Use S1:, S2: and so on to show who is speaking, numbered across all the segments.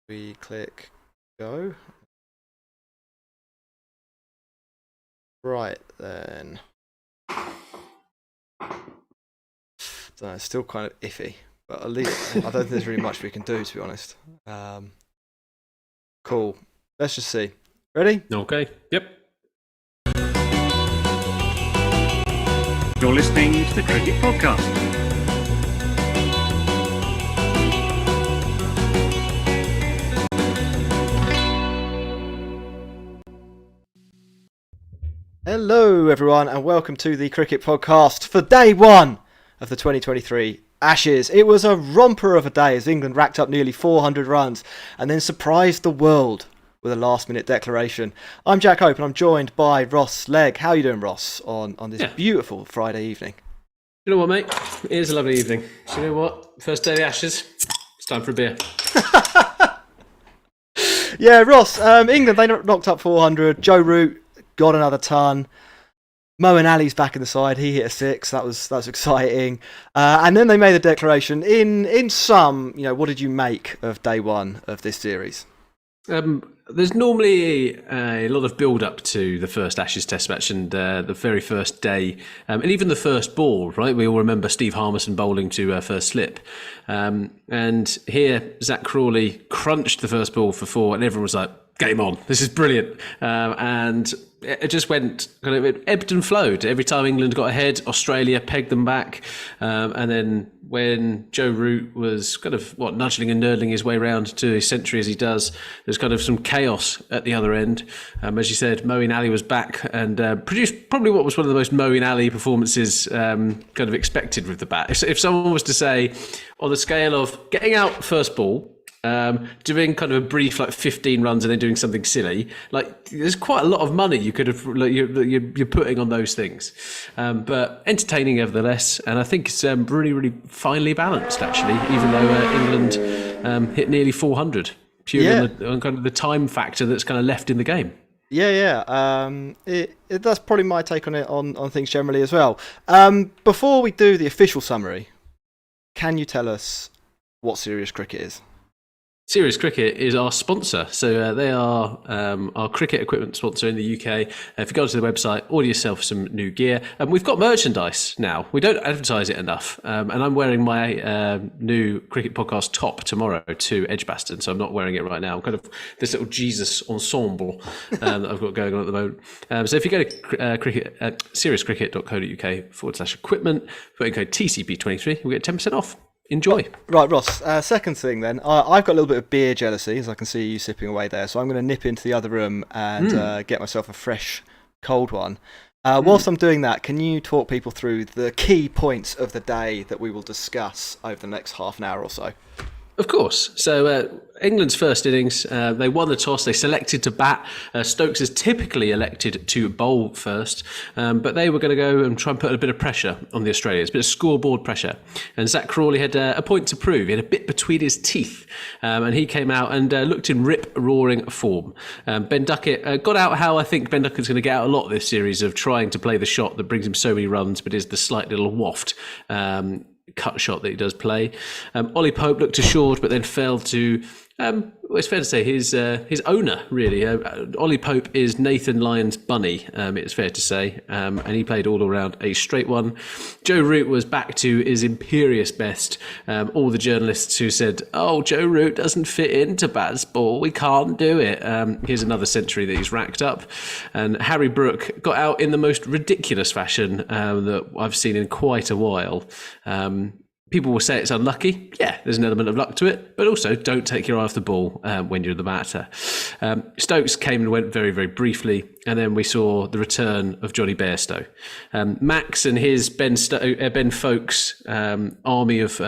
S1: We click go. Right then. So it's still kind of iffy, but at least I don't think there's really much we can do, to be honest. Cool. Let's just see. Ready?
S2: Okay. Yep.
S3: You're listening to the Cricket Podcast.
S1: Hello, everyone, and welcome to the Cricket Podcast for day one of the 2023 Ashes. It was a romper of a day as England racked up nearly 400 runs and then surprised the world with a last-minute declaration. I'm Jack Hope, and I'm joined by Ross Legg. How are you doing, Ross, on this beautiful Friday evening?
S2: You know what, mate? It is a lovely evening. So you know what? First day of the Ashes. It's time for a beer.
S1: Yeah, Ross, England, they knocked up 400. Joe Root got another ton. Moeen Ali's back in the side. He hit a six. That was exciting. And then they made the declaration. In sum, what did you make of day one of this series?
S2: There's normally a lot of build-up to the first Ashes Test match and the very first day, and even the first ball, right? We all remember Steve Harmison bowling to first slip. And here, Zach Crawley crunched the first ball for four, and everyone was like, game on, this is brilliant. And it just went, it ebbed and flowed. Every time England got ahead, Australia pegged them back. And then when Joe Root was nudging and nurdling his way around to his century as he does, there's kind of some chaos at the other end. As you said, Moeen Ali was back and produced probably what was one of the most Moeen Ali performances kind of expected with the bat. If someone was to say, on the scale of getting out first ball, doing kind of a brief 15 runs and then doing something silly, there's quite a lot of money you could have you're putting on those things, but entertaining nevertheless. And I think it's really finely balanced actually, even though England hit nearly 400 purely on kind of the time factor that's kind of left in the game. That's probably my take on it on things generally as well. Before we do the official summary, can you tell us what Serious Cricket is? Serious Cricket is our sponsor. So they are our cricket equipment sponsor in the UK. If you go to the website, order yourself some new gear. And we've got merchandise now. We don't advertise it enough. And I'm wearing my new Cricket Podcast top tomorrow to Edgbaston. So I'm not wearing it right now. I'm kind of this little Jesus ensemble that I've got going on at the moment. So if you go to seriouscricket.co.uk/equipment, put in code TCP23, we'll get 10% off. Enjoy.
S1: Right, Ross, second thing then. I've got a little bit of beer jealousy, as I can see you sipping away there, so I'm going to nip into the other room and get myself a fresh, cold one. Whilst I'm doing that, can you talk people through the key points of the day that we will discuss over the next half an hour or so?
S2: Of course. So England's first innings, they won the toss. They selected to bat. Stokes is typically elected to bowl first, but they were going to go and try and put a bit of pressure on the Australians, a bit of scoreboard pressure. And Zach Crawley had a point to prove. He had a bit between his teeth, and he came out and looked in rip-roaring form. Ben Duckett got out how I think Ben Duckett's going to get out a lot of this series of trying to play the shot that brings him so many runs, but is the slight little waft cut shot that he does play. Ollie Pope looked assured, but then failed to. It's fair to say his owner really. Ollie Pope is Nathan Lyon's bunny. It's fair to say, and he played all around a straight one. Joe Root was back to his imperious best. All the journalists who said, "Oh, Joe Root doesn't fit into Bat's ball. We can't do it." Here's another century that he's racked up. And Harry Brook got out in the most ridiculous fashion that I've seen in quite a while. People will say it's unlucky. Yeah, there's an element of luck to it, but also don't take your eye off the ball when you're the batter. Stokes came and went very, very briefly, and then we saw the return of Johnny Bairstow. Max and his Ben Folkes army of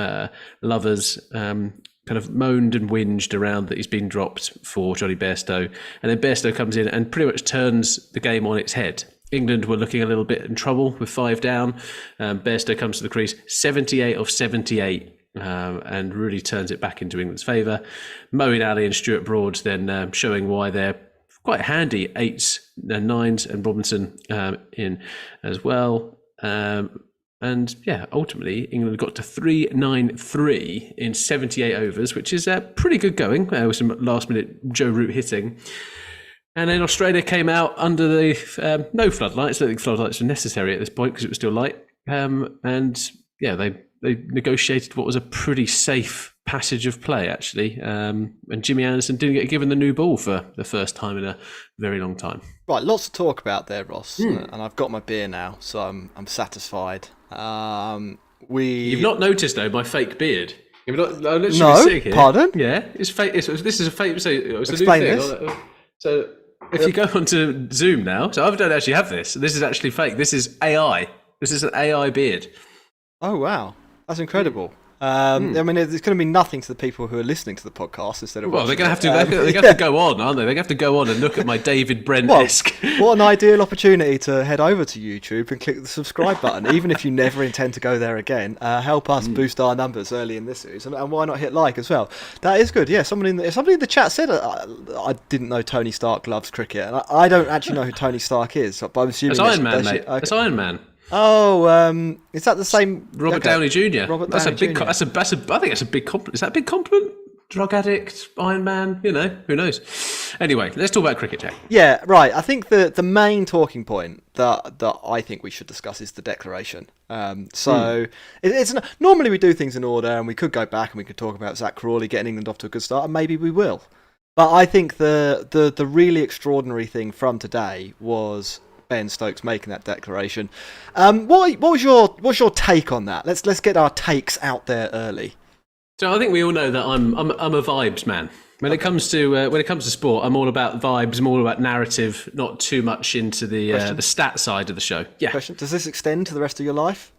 S2: lovers kind of moaned and whinged around that he's been dropped for Johnny Bairstow, and then Bairstow comes in and pretty much turns the game on its head. England were looking a little bit in trouble with 5 down. Bairstow comes to the crease, 78 of 78, and really turns it back into England's favour. Moeen Ali and Stuart Broad then showing why they're quite handy 8s and 9s, and Robinson in as well. And yeah, ultimately, England got to 393 in 78 overs, which is pretty good going with some last-minute Joe Root hitting. And then Australia came out under the no floodlights. I don't think floodlights were necessary at this point because it was still light. And yeah, they negotiated what was a pretty safe passage of play, actually. And Jimmy Anderson didn't get given the new ball for the first time in a very long time.
S1: Right, lots to talk about there, Ross. And I've got my beer now, so I'm satisfied.
S2: You've not noticed, though, my fake beard. You've not, I'm literally
S1: No,
S2: sitting here.
S1: pardon?
S2: Yeah, it's fake. This is a fake. So it's
S1: Explain
S2: a new thing.
S1: this.
S2: So if you go onto Zoom now, so I don't actually have this. This is actually fake. This is AI. This is an AI beard.
S1: Oh, wow. That's incredible. I mean, there's going to be nothing to the people who are listening to the podcast instead of
S2: Well, they're
S1: watching
S2: going to have to. They're going to go on, aren't they? They're going to have to go on and look at my David Brent-esque.
S1: What an ideal opportunity to head over to YouTube and click the subscribe button, even if you never intend to go there again. Help us boost our numbers early in this series, and why not hit like as well? That is good. Yeah, somebody in the chat said I didn't know Tony Stark loves cricket, and I don't actually know who Tony Stark is, but I'm assuming
S2: That's Iron Man, mate.
S1: Okay.
S2: That's Iron Man.
S1: Oh, is that the same?
S2: Robert Downey Jr.
S1: Robert
S2: That's
S1: Downey
S2: a big.
S1: Jr.
S2: I think that's a big compliment. Is that a big compliment? Drug addict, Iron Man. You know, who knows? Anyway, let's talk about cricket, Jack.
S1: Yeah, right. I think the main talking point that I think we should discuss is the declaration. It's normally we do things in order, and we could go back and we could talk about Zach Crawley getting England off to a good start, and maybe we will. But I think the really extraordinary thing from today was Ben Stokes making that declaration. What was your take on that? Let's get our takes out there early.
S2: So I think we all know that I'm a vibes man. When it comes to sport, I'm all about vibes. I'm all about narrative, not too much into the stat side of the show. Yeah.
S1: Question: does this extend to the rest of your life?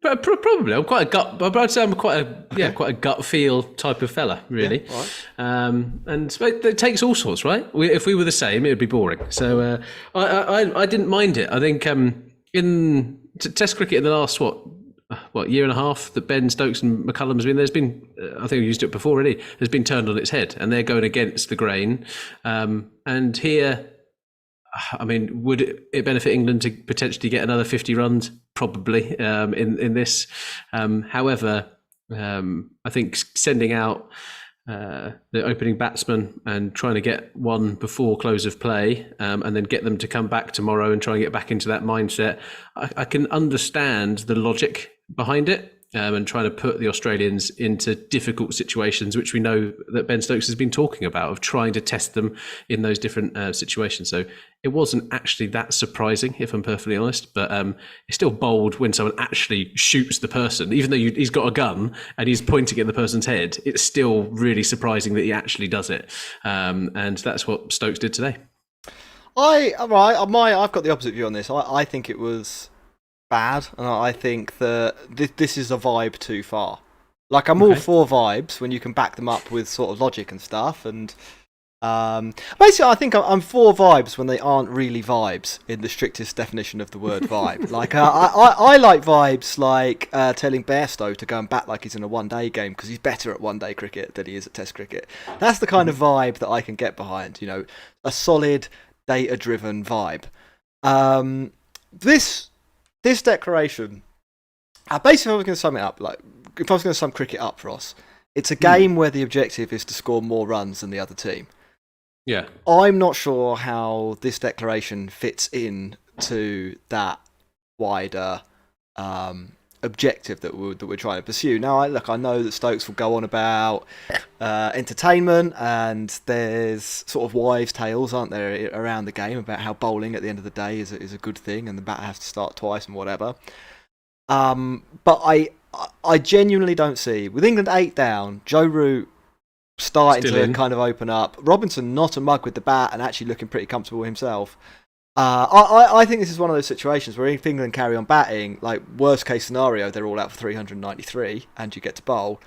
S2: But probably. I'm quite a gut. But I'd say I'm quite a gut feel type of fella, really.
S1: Yeah, right.
S2: And it takes all sorts, right? If we were the same, it would be boring. So I didn't mind it. I think in Test cricket in the last year and a half that Ben Stokes and McCullum has been, there's been, I think we used it before already, has been turned on its head, and they're going against the grain. And here, I mean, would it benefit England to potentially get another 50 runs? Probably in this. However, I think sending out the opening batsman and trying to get one before close of play and then get them to come back tomorrow and try and get back into that mindset, I can understand the logic behind it. And trying to put the Australians into difficult situations, which we know that Ben Stokes has been talking about, of trying to test them in those different situations. So it wasn't actually that surprising, if I'm perfectly honest, but it's still bold when someone actually shoots the person. Even though he's got a gun and he's pointing at the person's head, it's still really surprising that he actually does it. And that's what Stokes did today.
S1: I've got the opposite view on this. I think it was bad, and I think that this is a vibe too far. Like, I'm all for vibes when you can back them up with sort of logic and stuff, and basically I think I'm for vibes when they aren't really vibes in the strictest definition of the word vibe. Like I like vibes like telling Bairstow to go and bat like he's in a one-day game because he's better at one-day cricket than he is at Test cricket. That's the kind of vibe that I can get behind, a solid data-driven vibe. This declaration, basically, if I was going to sum it up, like if I was going to sum cricket up for us, it's a game where the objective is to score more runs than the other team.
S2: Yeah,
S1: I'm not sure how this declaration fits in to that wider objective that we're trying to pursue. Now, I know that Stokes will go on about entertainment, and there's sort of wives' tales, aren't there, around the game about how bowling at the end of the day is a good thing, and the batter has to start twice and whatever. But I genuinely don't see, with England 8 down, Joe Root starting to kind of open up, Robinson not a mug with the bat and actually looking pretty comfortable himself. I think this is one of those situations where if England carry on batting, like worst case scenario, they're all out for 393 and you get to bowl.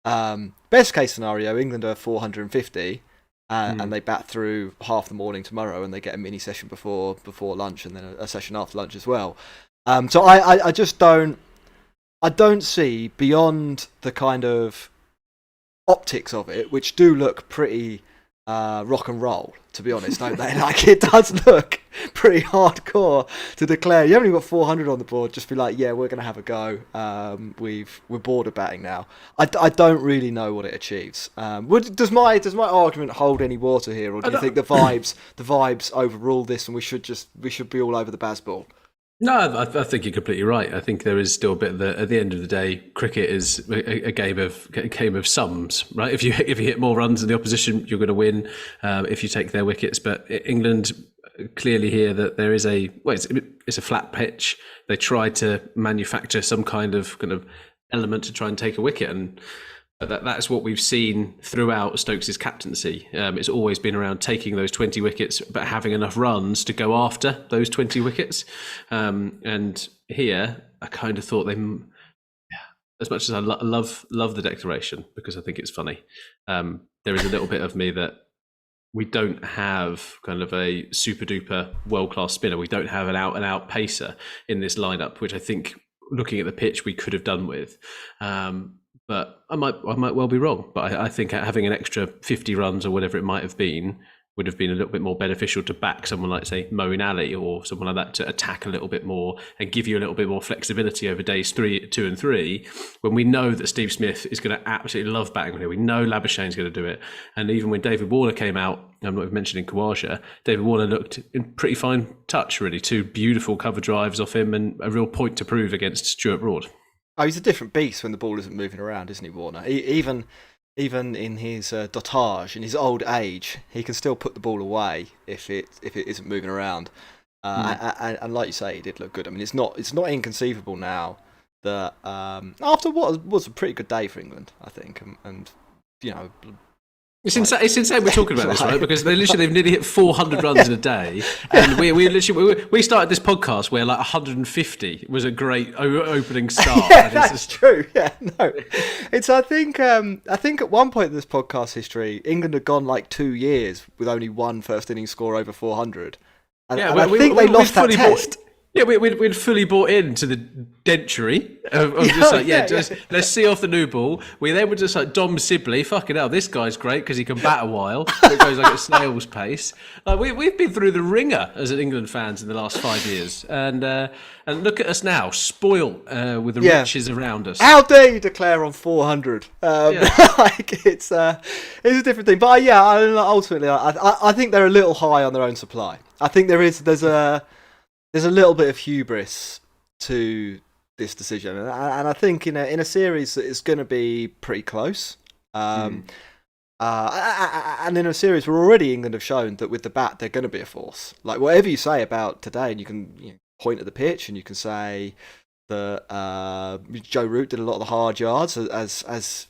S1: Best case scenario, England are 450 and they bat through half the morning tomorrow and they get a mini session before lunch and then a session after lunch as well. So I just don't see beyond the kind of optics of it, which do look pretty rock and roll, to be honest, don't they? Like, it does look pretty hardcore to declare. You haven't even got 400 on the board, just be like, yeah, we're going to have a go. We're bored of batting now. I don't really know what it achieves. Does my argument hold any water here, or do you think the vibes overrule this, and we should be all over the Bazball?
S2: No, I think you're completely right. I think there is still a bit that at the end of the day, cricket is a game of sums, right? If you hit more runs than the opposition, you're going to win. If you take their wickets, but England clearly here that there is it's a flat pitch. They try to manufacture some kind of element to try and take a wicket, and that's what we've seen throughout Stokes' captaincy. It's always been around taking those 20 wickets, but having enough runs to go after those 20 wickets. And here, I kind of thought as much as I love the declaration, because I think it's funny, there is a little bit of me that we don't have kind of a super duper world-class spinner. We don't have an out-and-out pacer in this lineup, which I think, looking at the pitch, we could have done with. But I might well be wrong. But I think having an extra 50 runs or whatever it might have been would have been a little bit more beneficial to back someone like, say, Moeen Ali or someone like that to attack a little bit more and give you a little bit more flexibility over days 2 and 3, when we know that Steve Smith is going to absolutely love batting here. We know Labuschagne's going to do it. And even when David Warner came out, I'm not even mentioning Khawaja, David Warner looked in pretty fine touch, really. 2 beautiful cover drives off him and a real point to prove against Stuart Broad.
S1: Oh, he's a different beast when the ball isn't moving around, isn't he, Warner? Even in his dotage, in his old age, he can still put the ball away if it isn't moving around. And like you say, he did look good. I mean, it's not inconceivable now that after what was a pretty good day for England, I think, and you know.
S2: It's insane we're talking about this, right? Because they've nearly hit 400 runs in a day, and we started this podcast where like 150 was a great opening start.
S1: Yeah, that's true. Yeah, no, it's I think at one point in this podcast history, England had gone like 2 years with only one first innings score over 400, and I think they lost that test.
S2: Yeah, we'd fully bought into the dentry of let's see off the new ball. We then were just like Dom Sibley, fucking hell, this guy's great because he can bat a while. It goes like at snail's pace. Like we've been through the ringer as an England fans in the last 5 years, and look at us now, spoilt with the riches around us.
S1: How dare you declare on 400? Like it's a different thing. But ultimately, I think they're a little high on their own supply. I think there's a little bit of hubris to this decision, and I think in a series that is going to be pretty close, and in a series where already England have shown that with the bat they're going to be a force. Like whatever you say about today, and you can point at the pitch and you can say that Joe Root did a lot of the hard yards as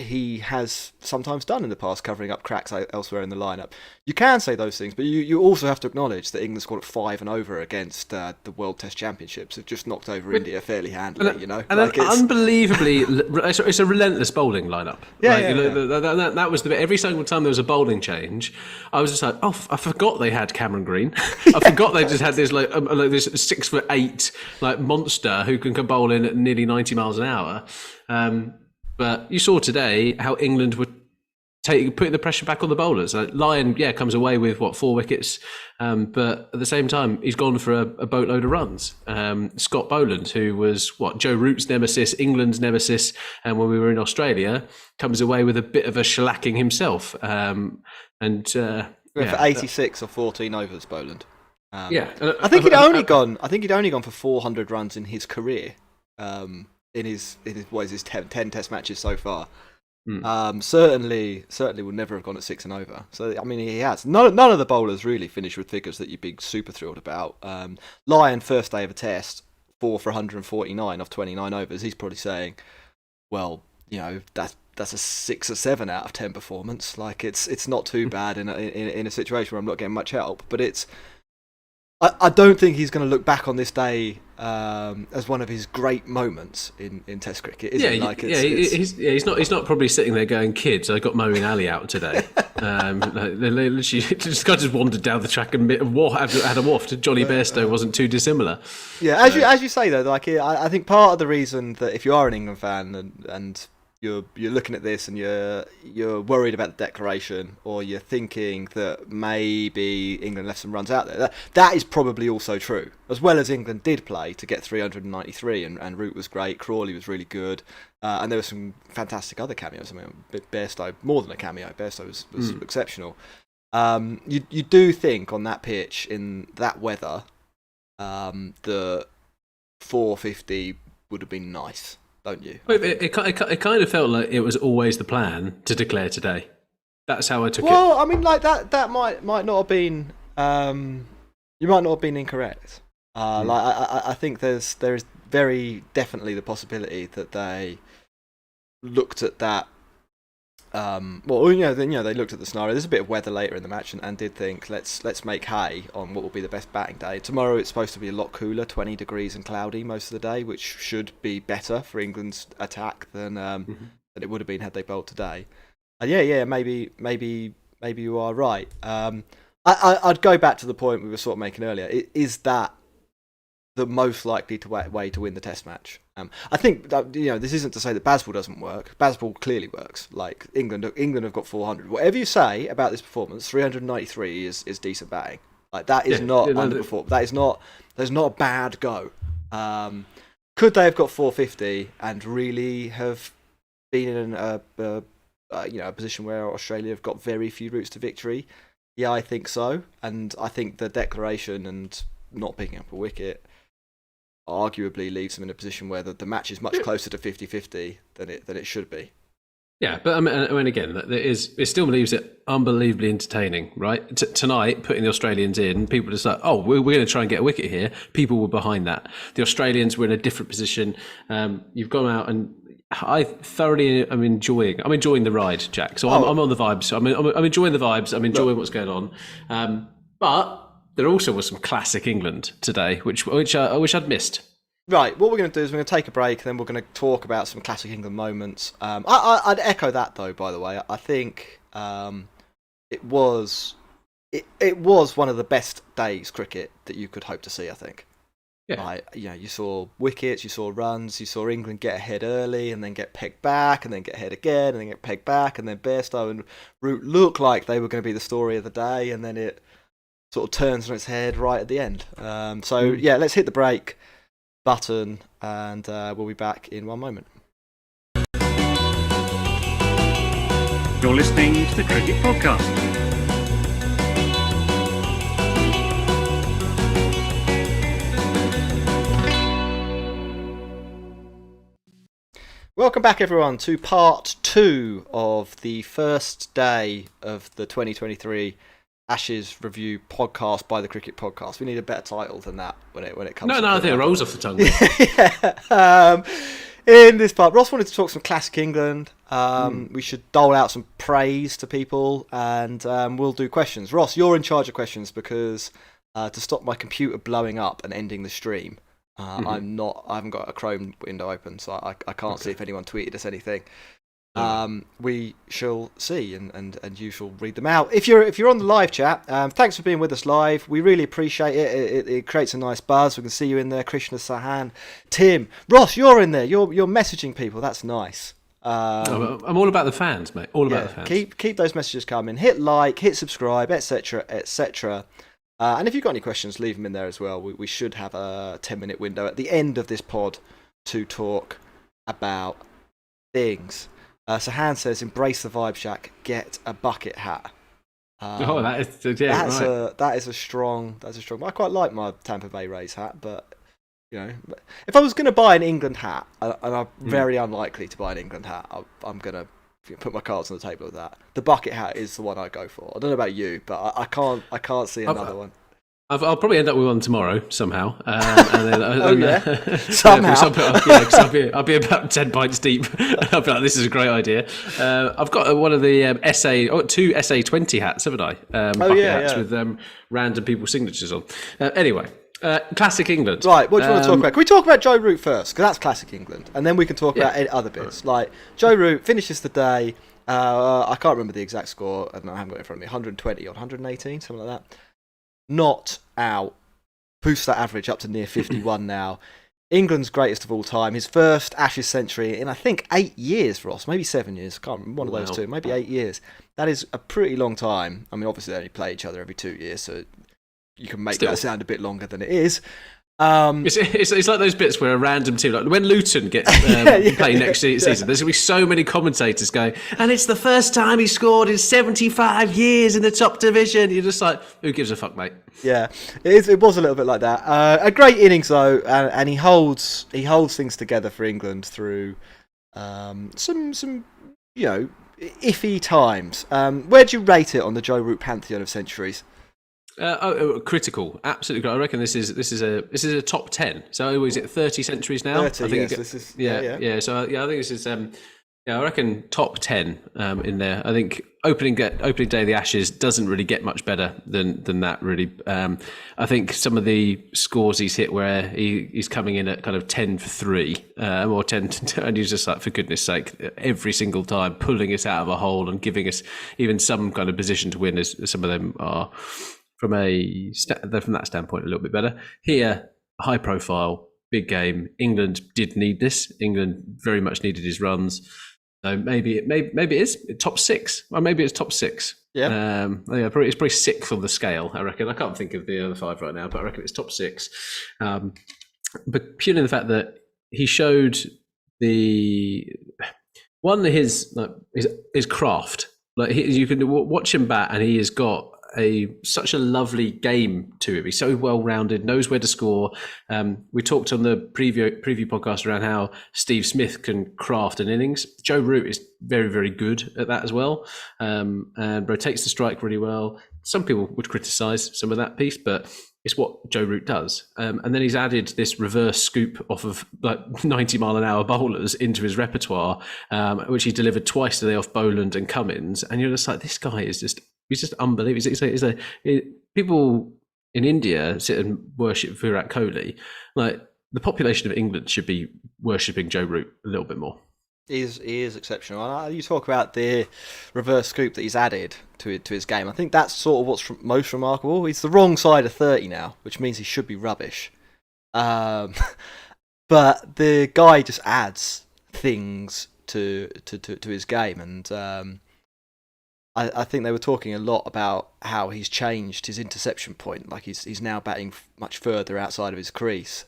S1: he has sometimes done in the past, covering up cracks elsewhere in the lineup. You can say those things, but you also have to acknowledge that England scored at 5 and over against the World Test Championships. Have just knocked over India fairly handily,
S2: And unbelievably, it's a relentless bowling lineup. That was the bit. Every single time there was a bowling change, I was just like, oh, I forgot they had Cameron Green. I forgot they just had this this 6'8" like monster who can bowl in at nearly 90 miles an hour. But you saw today how England were putting the pressure back on the bowlers. Lyon, comes away with 4 wickets, but at the same time he's gone for a boatload of runs. Scott Boland, who was Joe Root's nemesis, England's nemesis, and when we were in Australia, comes away with a bit of a shellacking himself. For
S1: 86 or 14 overs, Boland. I think he'd only gone for 400 runs in his career. In his 10 Test matches so far, certainly would never have gone at 6 and over. So I mean, he has none of the bowlers really finished with figures that you'd be super thrilled about. Lyon, first day of a Test, 4 for 149 off 29 overs. He's probably saying, well, that's a 6 or 7 out of 10 performance. Like it's not too bad in a situation where I'm not getting much help, but it's. I don't think he's going to look back on this day as one of his great moments in Test cricket.
S2: He's not probably sitting there going, "Kids, I got Moeen Ali out today." This guy just wandered down the track and had a waft. Johnny Bairstow wasn't too dissimilar.
S1: Yeah, as you say though, like I think part of the reason that if you are an England fan and you're looking at this and you're worried about the declaration, or you're thinking that maybe England left some runs out there. That is probably also true, as well as England did play to get 393, and Root was great, Crawley was really good, and there were some fantastic other cameos. I mean, Bairstow, more than a cameo, Bairstow was exceptional. You do think on that pitch in that weather, the 450 would have been nice, don't you?
S2: It kind of felt like it was always the plan to declare today. That's how I took it.
S1: Well, I mean, like that might not have been. You might not have been incorrect. Like I think there is very definitely the possibility that they looked at that. Well, they looked at the scenario. There's a bit of weather later in the match, and did think let's make hay on what will be the best batting day. Tomorrow it's supposed to be a lot cooler, 20 degrees and cloudy most of the day, which should be better for England's attack than it would have been had they bowled today. And maybe you are right. I'd go back to the point we were sort of making earlier. Is that the most likely way to win the Test match? I think that, this isn't to say that Bazball doesn't work. Bazball clearly works. Like England have got 400. Whatever you say about this performance, 393 is decent batting. Like that is not underperformed. That is not a bad go. Could they have got 450 and really have been in a position where Australia have got very few routes to victory? Yeah, I think so. And I think the declaration and not picking up a wicket arguably leaves them in a position where the match is much closer to 50-50 than it should be. Yeah,
S2: but I mean again, it still leaves it unbelievably entertaining, right? Tonight, putting the Australians in, people just like, oh, we're going to try and get a wicket here. People were behind that. The Australians were in a different position. You've gone out, and I thoroughly am enjoying the ride, Jack. So I'm on the vibes. I'm enjoying the vibes. I'm enjoying what's going on. But there also was some classic England today, which I'd missed.
S1: Right, what we're going to do is we're going to take a break, and then we're going to talk about some classic England moments. I'd echo that, though, by the way. I think it was one of the best days cricket that you could hope to see, I think. Yeah. You saw wickets, you saw runs, you saw England get ahead early and then get pegged back and then get ahead again and then get pegged back, and then Bairstow and Root looked like they were going to be the story of the day, and then it sort of turns on its head right at the end. Let's hit the break button, and we'll be back in one moment.
S3: You're listening to the Cricket Podcast.
S1: Welcome back, everyone, to part 2 of the first day of the 2023 Ashes review podcast by the Cricket Podcast. We need a better title than that when it comes.
S2: No, I think it rolls off the tongue.
S1: In this part, Ross wanted to talk some classic England. We should dole out some praise to people, and we'll do questions. Ross, you're in charge of questions because to stop my computer blowing up and ending the stream, I haven't got a Chrome window open, so I can't see if anyone tweeted us anything. We shall see, and you shall read them out. If you're on the live chat, thanks for being with us live. We really appreciate it. It creates a nice buzz. We can see you in there, Krishna, Sahan, Tim, Ross. You're in there. You're messaging people. That's nice.
S2: I'm all about the fans, mate. All about the fans.
S1: Keep those messages coming. Hit like, hit subscribe, etc., etc. And if you've got any questions, leave them in there as well. We should have a 10-minute window at the end of this pod to talk about things. Sahan says, "Embrace the vibe, Shaq. Get a bucket hat." That is a strong. I quite like my Tampa Bay Rays hat, but if I was going to buy an England hat, and I'm very unlikely to buy an England hat, I'm going to put my cards on the table with that. The bucket hat is the one I go for. I don't know about you, but I can't see another one.
S2: I'll probably end up with one tomorrow somehow.
S1: Somehow.
S2: I'll be about 10 pints deep. I'll be like, this is a great idea. I've got one of the two SA20 hats, haven't I? Bucket hats with random people's signatures on. Anyway, classic England.
S1: Right, what do you want to talk about? Can we talk about Joe Root first? Because that's classic England. And then we can talk about other bits. Like, Joe Root finishes the day. I can't remember the exact score. I haven't got it in front of me. 120 or 118, something like that. Not out. Boosts that average up to near 51 now. England's greatest of all time. His first Ashes century in, I think, 8 years, Ross. Maybe 7 years. Can't remember. One of those two. Maybe 8 years. That is a pretty long time. I mean, obviously, they only play each other every 2 years, so you can make that sound a bit longer than it is.
S2: It's like those bits where a random team, like when Luton get play next season, there's going to be so many commentators going, and it's the first time he scored in 75 years in the top division. You're just like, who gives a fuck, mate?
S1: Yeah, it was a little bit like that. A great innings though, and he holds things together for England through some iffy times. Where do you rate it on the Joe Root pantheon of centuries?
S2: Critical, absolutely. I reckon this is a top 10. So is it 30 centuries now?
S1: 30, I think this is.
S2: Yeah. So I think this is. I reckon top 10 in there. I think opening day of the Ashes doesn't really get much better than that. Really, I think some of the scores he's hit where he's coming in at kind of 10 for 3 or 10 and he's just like, for goodness sake, every single time pulling us out of a hole and giving us even some kind of position to win, as some of them are. From that standpoint, a little bit better. Here, high profile, big game. England did need this. England very much needed his runs. So maybe it is top 6, or maybe it's top 6.
S1: Yeah.
S2: It's probably 6th on the scale, I reckon. I can't think of the other 5 right now, but I reckon it's top 6. But purely the fact that he showed his craft. Like you can watch him bat, and he has got such a lovely game to him. He's so well-rounded, knows where to score. We talked on the preview podcast around how Steve Smith can craft an innings. Joe Root is very, very good at that as well, and rotates the strike really well. Some people would criticise some of that piece, but it's what Joe Root does. And then he's added this reverse scoop off of like 90-mile-an-hour bowlers into his repertoire, which he delivered twice today off Boland and Cummins. And you're just like, this guy is he's just unbelievable. People in India sit and worship Virat Kohli. Like, the population of England should be worshipping Joe Root a little bit more.
S1: He is exceptional. You talk about the reverse scoop that he's added to his game. I think that's sort of what's most remarkable. He's the wrong side of 30 now, which means he should be rubbish. But the guy just adds things to his game, and I think they were talking a lot about how he's changed his interception point. Like he's now batting much further outside of his crease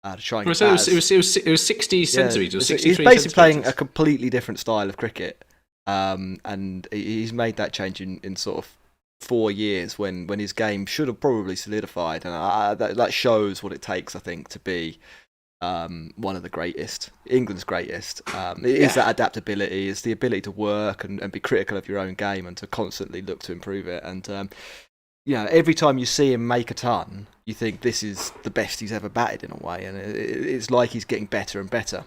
S1: to try and.
S2: So it was 60 centimetres. Or 63
S1: he's basically playing a completely different style of cricket, and he's made that change in sort of 4 years when his game should have probably solidified, and that shows what it takes, I think, to be one of the greatest, England's greatest. It is that adaptability, it's the ability to work and be critical of your own game and to constantly look to improve it. And every time you see him make a ton, you think this is the best he's ever batted in a way, and it's like he's getting better and better.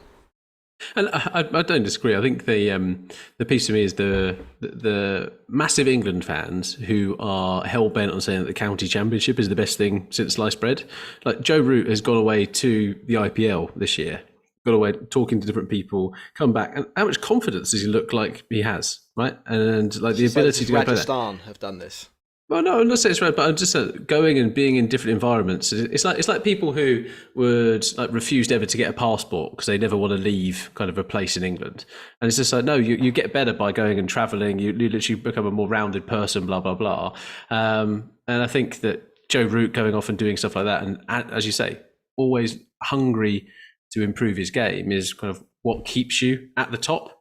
S2: And I don't disagree. I think the piece to me is the massive England fans who are hell bent on saying that the county championship is the best thing since sliced bread. Like, Joe Root has gone away to the IPL this year, got away talking to different people, come back, and how much confidence does he look like he has, right? And like the ability to go play that.
S1: Rajasthan have done this.
S2: Well, no, I'm not saying it's right, but I'm just going and being in different environments. It's like people who would like refused ever to get a passport because they never want to leave kind of a place in England. And it's just like, no, you get better by going and travelling. You literally become a more rounded person, blah, blah, blah. And I think that Joe Root going off and doing stuff like that, and as you say, always hungry to improve his game is kind of what keeps you at the top.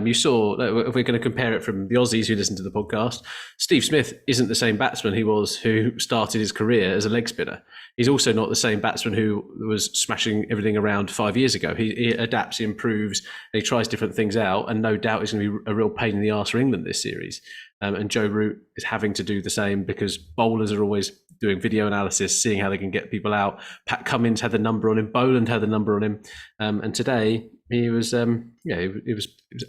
S2: You saw, if we're going to compare it from the Aussies who listen to the podcast, Steve Smith isn't the same batsman he was who started his career as a leg spinner. He's also not the same batsman who was smashing everything around 5 years ago. He adapts, he improves, and he tries different things out, and no doubt he's going to be a real pain in the arse for England this series. And Joe Root is having to do the same because bowlers are always doing video analysis, seeing how they can get people out. Pat Cummins had the number on him, Boland had the number on him, and today he was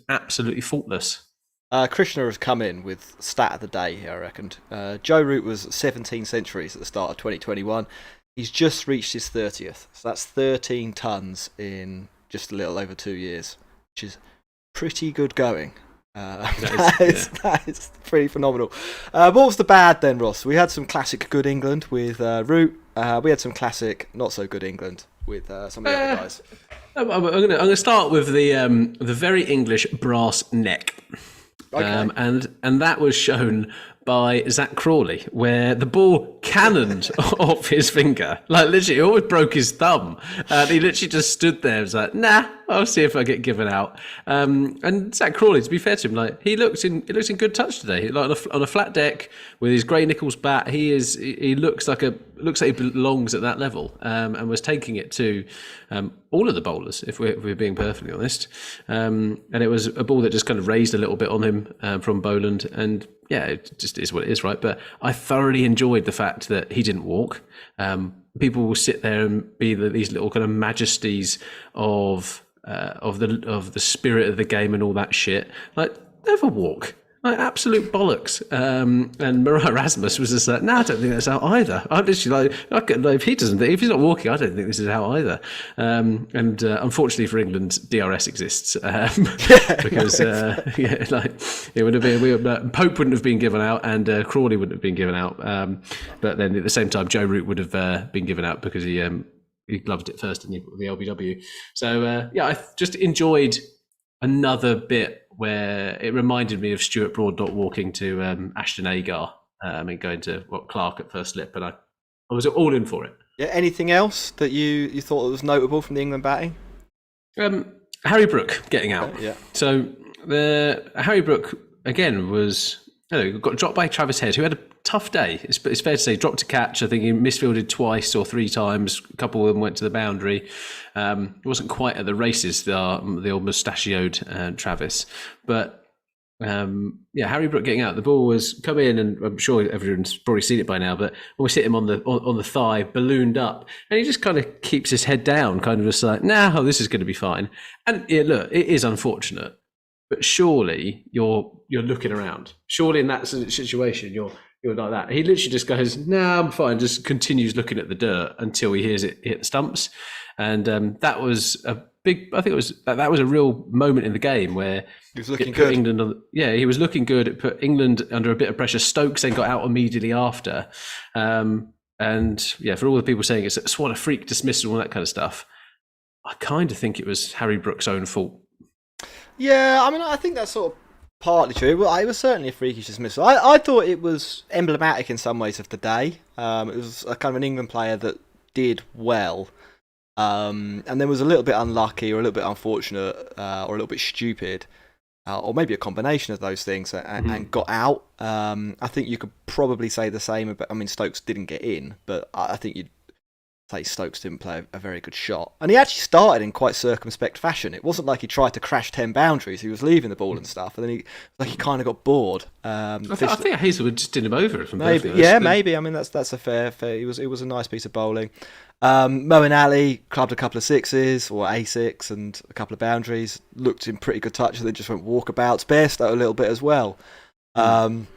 S2: absolutely faultless.
S1: Krishna has come in with stat of the day here, I reckoned. Joe Root was 17 centuries at the start of 2021. He's just reached his 30th, so that's 13 tons in just a little over 2 years, which is pretty good going. That is pretty phenomenal. What was the bad then, Ross? We had some classic good England with Root. We had some classic not so good England with some of the other guys?
S2: I'm going to start with the very English brass neck.
S1: Okay.
S2: And that was shown by Zach Crawley, where the ball cannoned off his finger. Like, literally, he almost broke his thumb. He literally just stood there and was like, nah, I'll see if I get given out. And Zach Crawley, to be fair to him, like, he looks in good touch today. Like on a flat deck with his Grey Nichols bat, he looks like he belongs at that level, and was taking it to all of the bowlers, if we're being perfectly honest. And it was a ball that just kind of raised a little bit on him from Boland, and yeah, it just is what it is, right? But I thoroughly enjoyed the fact that he didn't walk. People will sit there and be these little kind of majesties of the spirit of the game and all that shit. Like, never walk. Like, absolute bollocks. And Mariah Rasmus was just like, no, I don't think that's out either. I'm literally like, if he's not walking, I don't think this is out either. And unfortunately for England, DRS exists, because it would have been Pope wouldn't have been given out, and Crawley wouldn't have been given out. But then at the same time, Joe Root would have been given out because he gloved it first in the LBW. So I just enjoyed another bit where it reminded me of Stuart Broad not walking to Ashton Agar and going to Clark at first slip, and I was all in for it.
S1: Yeah. Anything else that you thought was notable from the England batting?
S2: Harry Brook getting out.
S1: Yeah.
S2: So Harry Brook again got dropped by Travis Head, who had a tough day. It's fair to say, dropped a catch. I think he misfielded twice or three times. A couple of them went to the boundary. It wasn't quite at the races, the old mustachioed Travis. But Harry Brook getting out. The ball was come in, and I'm sure everyone's probably seen it by now. But when we hit him on the thigh, ballooned up, and he just kind of keeps his head down, kind of just like, nah, this is going to be fine. And yeah, look, it is unfortunate, but surely you're looking around. Surely in that situation, you're like that. He literally just goes, nah, I'm fine. Just continues looking at the dirt until he hears it hit the stumps. And that was a big. I think that was a real moment in the game where
S1: he was looking good.
S2: He was looking good. It put England under a bit of pressure. Stokes then got out immediately after. And yeah, for all the people saying it's what a freak dismissal and all that kind of stuff, I kind of think it was Harry Brook's own fault.
S1: Yeah, I mean, I think that's sort of partly true. Well, it was certainly a freakish dismissal. I thought it was emblematic in some ways of the day. It was a kind of an England player that did well, and then was a little bit unlucky or a little bit unfortunate or a little bit stupid, or maybe a combination of those things, and got out. I think you could probably say the same about. I mean, Stokes didn't get in, but I think you'd say Stokes didn't play a very good shot. And he actually started in quite circumspect fashion. It wasn't like he tried to crash 10 boundaries. He was leaving the ball and stuff, and then he kind of got bored. I
S2: think Hazelwood just did him over.
S1: Maybe. I mean, that's a fair. It was a nice piece of bowling. Moeen Ali clubbed a couple of sixes, or a six, and a couple of boundaries. Looked in pretty good touch, and then just went walkabouts. Bairstow a little bit as well. And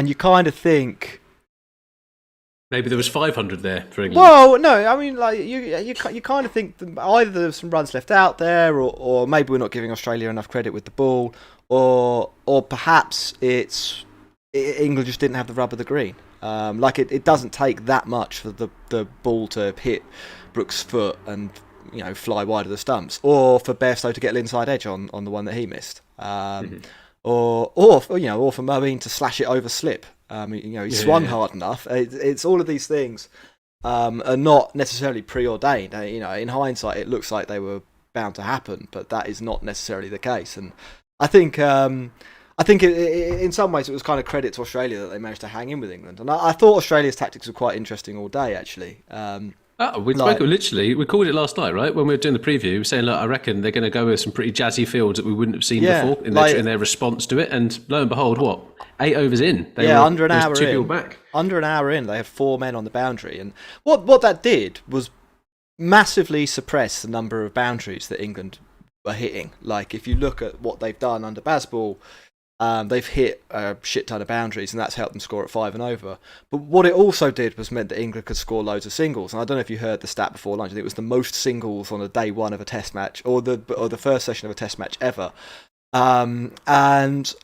S1: you kind of think,
S2: maybe there was 500 there for England.
S1: Well, no, I mean, like you kind of think that either there's some runs left out there, or maybe we're not giving Australia enough credit with the ball, or perhaps England just didn't have the rub of the green. It doesn't take that much for the ball to hit Brooks' foot and fly wide of the stumps, or for Bairstow to get inside edge on the one that he missed, or for Moeen to slash it over slip. He swung hard enough. It's all of these things are not necessarily preordained. In hindsight, it looks like they were bound to happen, but that is not necessarily the case. And I think in some ways it was kind of credit to Australia that they managed to hang in with England. And I thought Australia's tactics were quite interesting all day, actually.
S2: We called it last night, right? When we were doing the preview, saying, look, I reckon they're going to go with some pretty jazzy fields that we wouldn't have seen before in their response to it. And lo and behold, 8 overs in?
S1: Under an hour in.
S2: 2 people back.
S1: Under an hour in, they had 4 men on the boundary. And what that did was massively suppress the number of boundaries that England were hitting. Like, if you look at what they've done under Bazball, they've hit a shit ton of boundaries, and that's helped them score at 5 and over. But what it also did was meant that England could score loads of singles. And I don't know if you heard the stat before lunch. I think it was the most singles on a day one of a Test match, or the first session of a Test match ever. And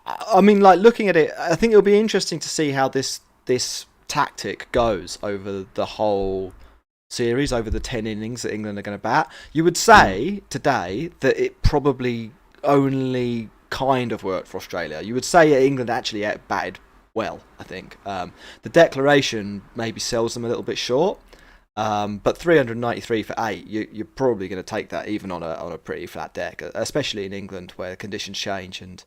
S1: I mean, like, looking at it, I think it'll be interesting to see how this tactic goes over the whole series over the 10 innings that England are going to bat, you would say today that it probably only kind of worked for Australia. You would say England actually batted well, I think. The declaration maybe sells them a little bit short, but 393 for 8, you're probably going to take that even on a pretty flat deck, especially in England where conditions change and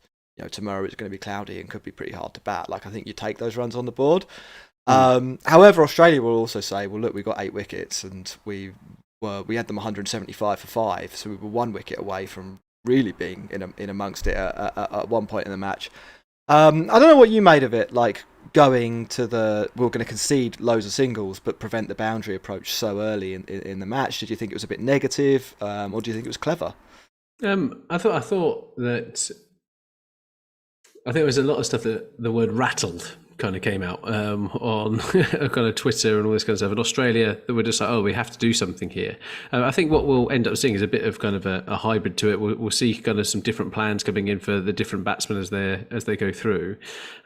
S1: tomorrow it's going to be cloudy and could be pretty hard to bat. Like, I think you take those runs on the board. However, Australia will also say, well, look, we got 8 wickets and we had them 175 for 5, so we were 1 wicket away from really being in amongst it at one point in the match. I don't know what you made of it, like going to we're going to concede loads of singles but prevent the boundary approach so early in the match. Did you think it was a bit negative, or do you think it was clever? I
S2: thought that there was a lot of stuff that the word rattled kind of came out on kind of Twitter and all this kind of stuff. In Australia, that were just like, oh, we have to do something here. I think what we'll end up seeing is a bit of kind of a hybrid to it. We'll see kind of some different plans coming in for the different batsmen as they go through.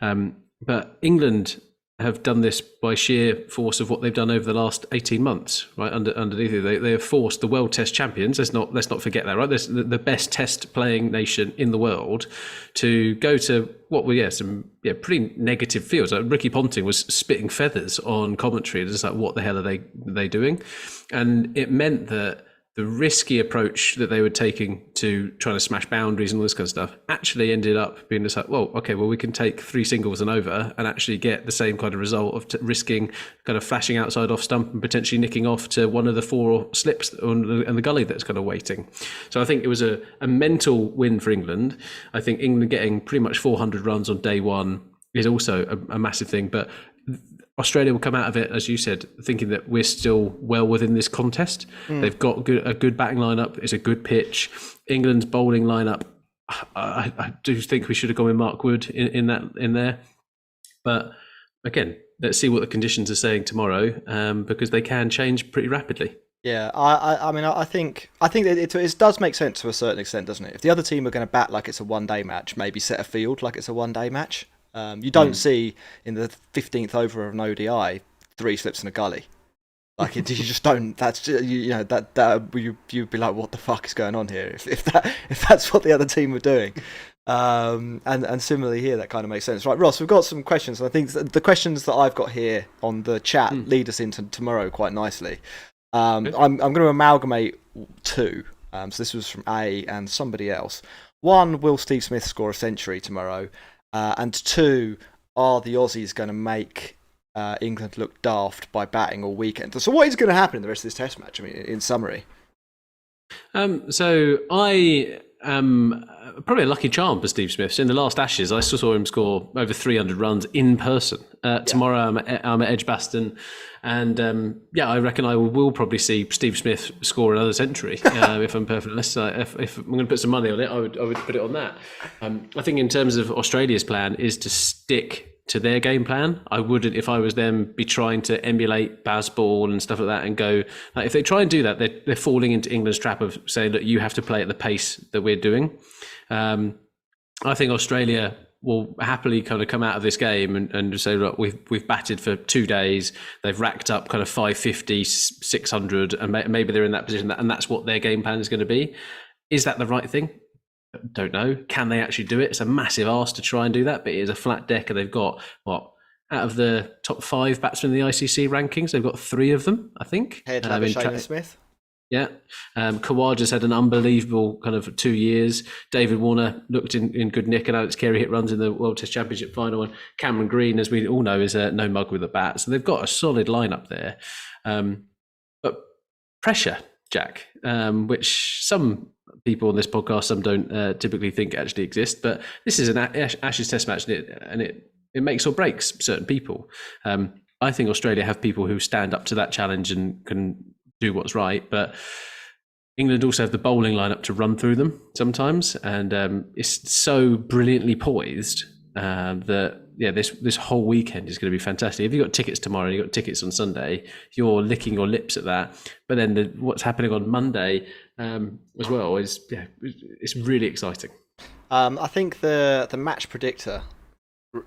S2: But England have done this by sheer force of what they've done over the last 18 months, right? Underneath it, they have forced the world test champions. Let's not forget that, right? There's the best test playing nation in the world to go to what were some pretty negative fields. Like Ricky Ponting was spitting feathers on commentary. It's just like, what the hell are they doing? And it meant that the risky approach that they were taking to trying to smash boundaries and all this kind of stuff actually ended up being just like, well, we can take 3 singles and over and actually get the same kind of result of risking kind of flashing outside off stump and potentially nicking off to one of the 4 slips and the gully that's kind of waiting. So I think it was a mental win for England. I think England getting pretty much 400 runs on day one is also a massive thing, but Australia will come out of it, as you said, thinking that we're still well within this contest. They've got a good batting lineup. It's a good pitch. England's bowling lineup, I do think we should have gone with Mark Wood in there. But again, let's see what the conditions are saying tomorrow, because they can change pretty rapidly.
S1: Yeah, I mean, I think it does make sense to a certain extent, doesn't it? If the other team are going to bat like it's a one-day match, maybe set a field like it's a one-day match. You don't see in the 15th over of an ODI 3 slips in a gully. Like you just don't. That's you'd be like, what the fuck is going on here? If that's what the other team were doing. And similarly here, that kind of makes sense, right? Ross, we've got some questions, and I think the questions that I've got here on the chat lead us into tomorrow quite nicely. I'm going to amalgamate 2. So this was from A and somebody else. 1, will Steve Smith score a century tomorrow? And 2, are the Aussies going to make England look daft by batting all weekend? So what is going to happen in the rest of this Test match? I mean, in summary.
S2: So I am probably a lucky charm for Steve Smith. So in the last Ashes, I saw him score over 300 runs in person. Tomorrow I'm at Edgbaston, and I reckon I will probably see Steve Smith score another century. If I'm perfectly honest, if I'm going to put some money on it, I would put it on that. I think in terms of Australia's plan is to stick to their game plan. I wouldn't, if I was them, be trying to emulate Bazball and stuff like that and go, like, if they try and do that, they're falling into England's trap of saying that you have to play at the pace that we're doing. I think Australia will happily kind of come out of this game and just say, look, we've batted for 2 days, they've racked up kind of 550, 600, and maybe they're in that position, and that's what their game plan is going to be. Is that the right thing? Don't know. Can they actually do it? It's a massive ask to try and do that, but it is a flat deck, and they've got, out of the top 5 batsmen in the ICC rankings, they've got 3 of them, I think.
S1: Shane Smith.
S2: Yeah. Khawaja's had an unbelievable kind of 2 years. David Warner looked in good nick, and Alex Carey hit runs in the World Test Championship final. And Cameron Green, as we all know, is no mug with a bat. So they've got a solid lineup there. But pressure, Jack, which some people on this podcast, some don't typically think actually exist. But this is an Ashes Test match, and it makes or breaks certain people. I think Australia have people who stand up to that challenge and can do what's right, but England also have the bowling lineup to run through them sometimes, and it's so brilliantly poised that this whole weekend is going to be fantastic. If you've got tickets tomorrow, you've got tickets on Sunday, you're licking your lips at that. But then what's happening on Monday as well is it's really exciting.
S1: I think the match predictor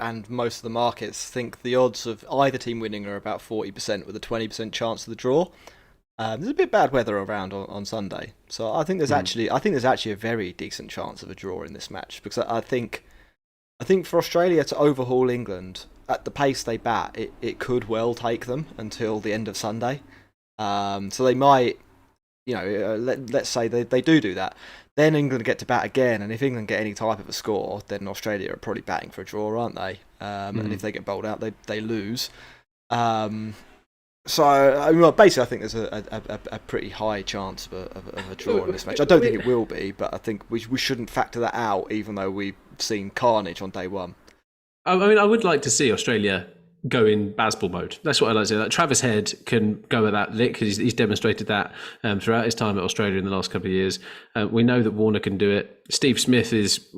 S1: and most of the markets think the odds of either team winning are about 40% with a 20% chance of the draw. There's a bit bad weather around on Sunday, so I think there's actually a very decent chance of a draw in this match, because I think for Australia to overhaul England at the pace they bat, it could well take them until the end of Sunday. So they might, let's say they do that. Then England get to bat again, and if England get any type of a score, then Australia are probably batting for a draw, aren't they? And if they get bowled out, they lose. So basically, I think there's a pretty high chance of a draw in this match. I don't think it will be, but I think we shouldn't factor that out, even though we've seen carnage on day one.
S2: I mean, I would like to see Australia go in Bazball mode. That's what I like to say. Like, Travis Head can go at that lick, because he's demonstrated that throughout his time at Australia in the last couple of years. We know that Warner can do it. Steve Smith is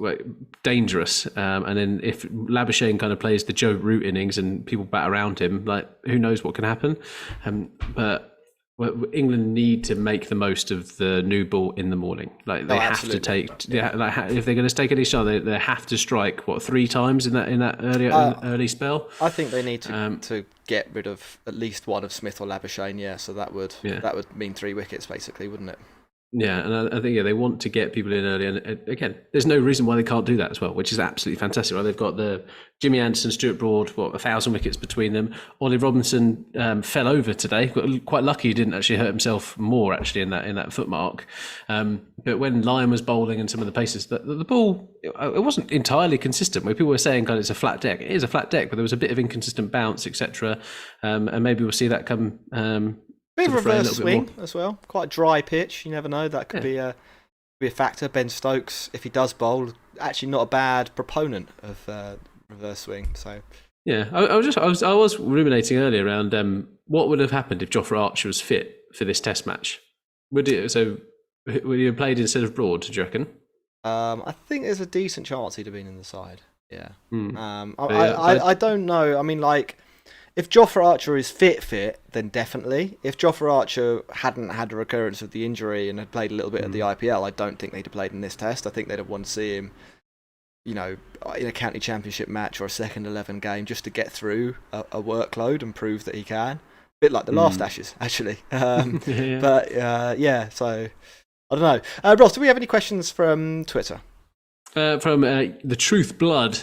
S2: dangerous. And then if Labuschagne kind of plays the Joe Root innings and people bat around him, like, who knows what can happen. But England need to make the most of the new ball in the morning. Like, they have to take. If they're going to take any shot, they have to strike 3 times in that early spell.
S1: I think they need to get rid of at least one of Smith or Labuschagne. Yeah, so that would mean 3 wickets basically, wouldn't it?
S2: Yeah, and I think they want to get people in early, and again, there's no reason why they can't do that as well, which is absolutely fantastic. Right? They've got the Jimmy Anderson, Stuart Broad, 1,000 wickets between them. Ollie Robinson fell over today. Got quite lucky he didn't actually hurt himself more actually in that foot mark. But when Lyon was bowling and some of the paces, the ball, it wasn't entirely consistent. Where people were saying kind of it's a flat deck. It is a flat deck, but there was a bit of inconsistent bounce, etc. And maybe we'll see that come.
S1: Bit of reverse swing as well. Quite a dry pitch. You never know. That could be a factor. Ben Stokes, if he does bowl, actually not a bad proponent of reverse swing. So
S2: yeah, I was ruminating earlier around what would have happened if Jofra Archer was fit for this Test match. Would he have played instead of Broad? Do you reckon?
S1: I think there's a decent chance he'd have been in the side. Yeah. I don't know. I mean, like, if Jofra Archer is fit, then definitely. If Jofra Archer hadn't had a recurrence of the injury and had played a little bit of the IPL, I don't think they'd have played in this Test. I think they'd have wanted to see him, in a county championship match or a second 11 game, just to get through a workload and prove that he can. A bit like the last Ashes, actually. Yeah. But so I don't know. Ross, do we have any questions from Twitter?
S2: From the Truth Blood,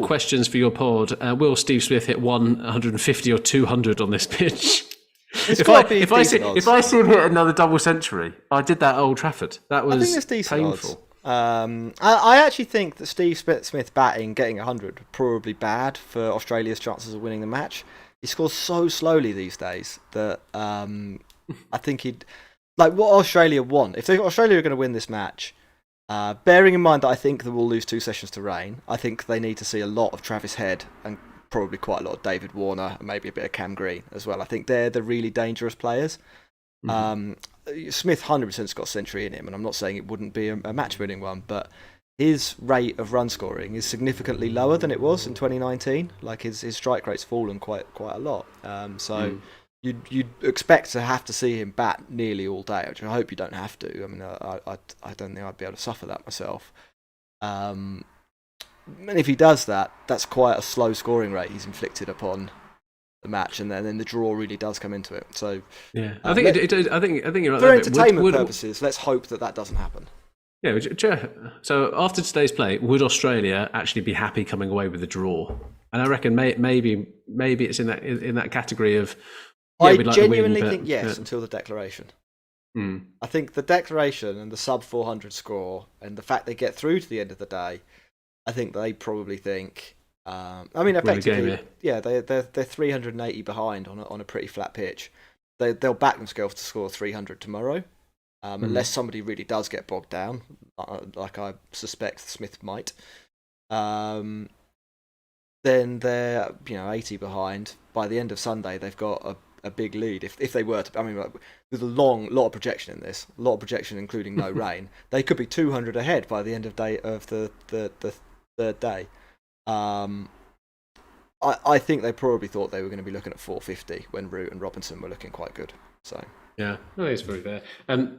S2: questions for your pod. Will Steve Smith hit 150 or 200 on this pitch? If I see him hit another double century, I did that at Old Trafford. That was painful.
S1: I actually think that Steve Smith batting, getting 100, would probably bad for Australia's chances of winning the match. He scores so slowly these days that I think he'd... Like, what Australia want, if Australia are going to win this match... bearing in mind that I think that we'll lose 2 sessions to rain, I think they need to see a lot of Travis Head and probably quite a lot of David Warner and maybe a bit of Cam Green as well. I think they're the really dangerous players. Smith 100%'s got a century in him, and I'm not saying it wouldn't be a match-winning one, but his rate of run scoring is significantly lower than it was in 2019. Like, his strike rate's fallen quite a lot. You'd expect to have to see him bat nearly all day, which I hope you don't have to. I mean, I don't think I'd be able to suffer that myself. And if he does that, that's quite a slow scoring rate he's inflicted upon the match, and then the draw really does come into it. So
S2: yeah, I think you're right.
S1: For entertainment purposes, let's hope that doesn't happen.
S2: Yeah. So after today's play, would Australia actually be happy coming away with a draw? And I reckon maybe it's in that category of. Yeah,
S1: I genuinely think yes, until the declaration. I think the declaration and the sub 400 score and the fact they get through to the end of the day, I think they probably think. I mean, effectively, they're 380 behind on a pretty flat pitch. They'll back themselves to score 300 tomorrow, unless somebody really does get bogged down, like I suspect Smith might. Then they're 80 behind. By the end of Sunday, they've got a big lead. If they were to, I mean, like, there's a lot of projection in this, a lot of projection including no rain. They could be 200 ahead by the end of the third day. I think they probably thought they were going to be looking at 450 when Root and Robinson were looking quite good. So
S2: yeah, I think it's very fair.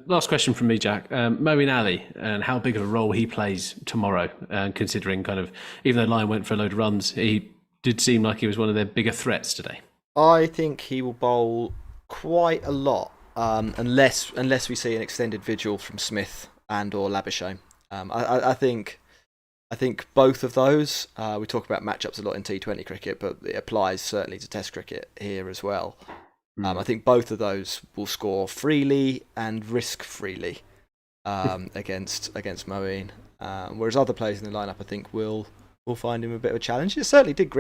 S2: Last question from me, Jack. Moeen Ali and how big of a role he plays tomorrow, considering kind of, even though Lyon went for a load of runs, he did seem like he was one of their bigger threats today.
S1: I think he will bowl quite a lot unless we see an extended vigil from Smith and or Labuschagne. I think both of those. We talk about matchups a lot in T20 cricket, but it applies certainly to Test cricket here as well. I think both of those will score freely and risk freely against Moeen. Whereas other players in the lineup, I think, will find him a bit of a challenge. It certainly did.